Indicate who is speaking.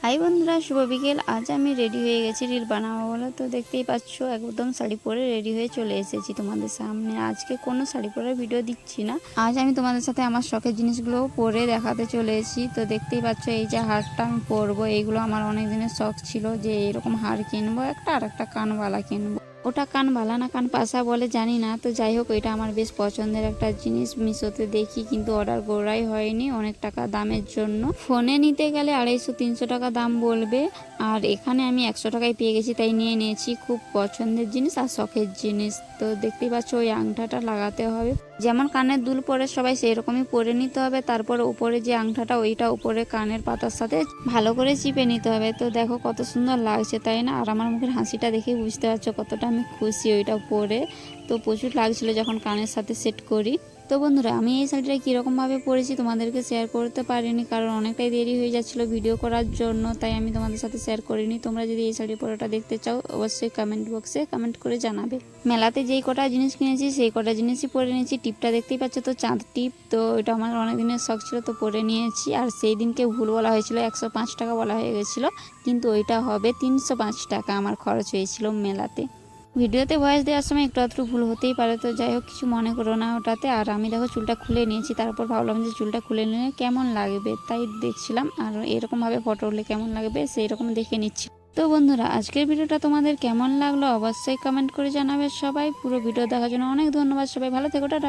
Speaker 1: High বন্ধুরা, শুভ বিকেল। আজ আমি রেডি হয়ে গেছি রিল বানাবো বলে। তো দেখতেই পাচ্ছ একদম শাড়ি পরে রেডি হয়ে চলে এসেছি তোমাদের সামনে। আজকে কোনো শাড়ি পরে ভিডিও দিচ্ছি না, আজ আমি তোমাদের সাথে আমার শখের জিনিসগুলো পরে দেখাতে চলে এসেছি। তো দেখতেই পাচ্ছ এই যে হারটা আমি পরবো, এইগুলো আমার অনেক দিনের শখ ছিল যে এরকম হার কিনবো একটা, আর একটা কানবালা কিনবো। ওটা কানবালা না কান পাশা বলে জানি না। তো যাই হোক, এটা আমার বেশ পছন্দের একটা জিনিস। মিশোতে দেখি কিন্তু অর্ডার করাই হয়নি, অনেক টাকা দামের জন্য। ফোনে নিতে গেলে 250-300 টাকা দাম বলবে, আর এখানে আমি 100 টাকায় পেয়ে গেছি, তাই নিয়ে নিয়েছি। খুব পছন্দের জিনিস আর শখের জিনিস। তো দেখতেই পাচ্ছ ওই আংটাটা লাগাতে হবে, যেমন কানের দুল পরে সবাই সেই রকমই পরে নিতে হবে। তারপর উপরে যে আংটাটা ওইটা উপরে কানের পাতার সাথে ভালো করে চিপে নিতে হবে। তো দেখো কত সুন্দর লাগছে, তাই না? আর আমার মুখের হাসিটা দেখে বুঝতে পারছো কতটা আমি খুশি ওইটা পরে। তো প্রচুর লাগছিল যখন কানের সাথে সেট করি। তো বন্ধুরা, আমি এই শাড়িটা কীরকমভাবে পরেছি তোমাদেরকে শেয়ার করতে পারিনি, কারণ অনেকটাই দেরি হয়ে যাচ্ছিলো ভিডিও করার জন্য, তাই আমি তোমাদের সাথে শেয়ার করিনি। তোমরা যদি এই শাড়ি পরাটা দেখতে চাও অবশ্যই কমেন্ট বক্সে কমেন্ট করে জানাবে। মেলাতে যেই কটা জিনিস কিনেছি সেই কটা জিনিসই পরে নিয়েছি। টিপটা দেখতেই পাচ্ছ, তো চাঁদ টিপ। তো এটা আমার অনেক দিনের শখ ছিল, তো পরে নিয়েছি। আর সেই দিনকে ভুল বলা হয়েছিল, 105 টাকা বলা হয়ে গেছিলো, কিন্তু ওইটা হবে 305 টাকা আমার খরচ হয়েছিল মেলাতে। ভিডিওতে ভয়েস দেওয়ার সময় একটু আধটু ভুল হতেই পারে, তো যাই হোক কিছু মনে করো না ওটাতে। আর আমি দেখো চুলটা খুলে নিয়েছি, তারপর ভাবলাম যে চুলটা খুলে নিলে কেমন লাগবে, তাই দেখছিলাম। আর এরকমভাবে ফটো উঠলে কেমন লাগবে সেই রকম দেখে নিচ্ছি। তো বন্ধুরা, আজকের ভিডিওটা তোমাদের কেমন লাগলো অবশ্যই কমেন্ট করে জানাবে সবাই। পুরো ভিডিও দেখার জন্য অনেক ধন্যবাদ সবাই, ভালো থেকো, টাটা।